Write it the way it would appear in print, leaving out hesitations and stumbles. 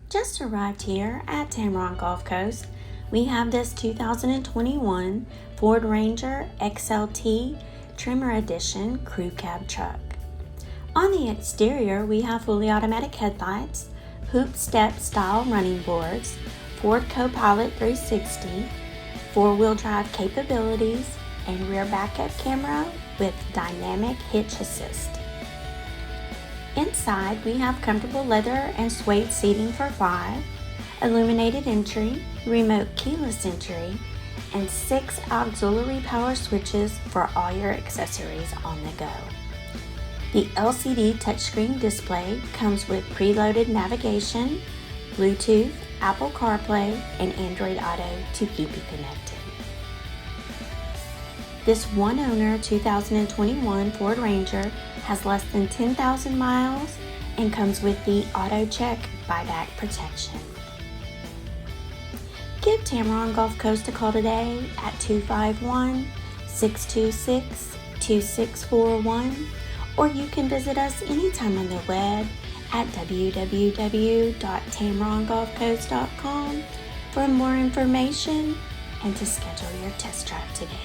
Just arrived here at Tameron Gulf Coast. We have this 2021 Ford Ranger XLT Tremor Edition Crew Cab truck. On the exterior, we have fully automatic headlights, hoop step style running boards, Ford Co-Pilot 360, four-wheel drive capabilities, and rear backup camera with dynamic hitch assist. Inside, we have comfortable leather and suede seating for 5, illuminated entry, remote keyless entry, and 6 auxiliary power switches for all your accessories on the go. The LCD touchscreen display comes with preloaded navigation, Bluetooth, Apple CarPlay, and Android Auto to keep you connected. This one-owner 2021 Ford Ranger has less than 10,000 miles and comes with the AutoCheck buyback protection. Give Tameron Gulf Coast a call today at 251-626-2641, or you can visit us anytime on the web at www.tamerongulfcoast.com for more information and to schedule your test drive today.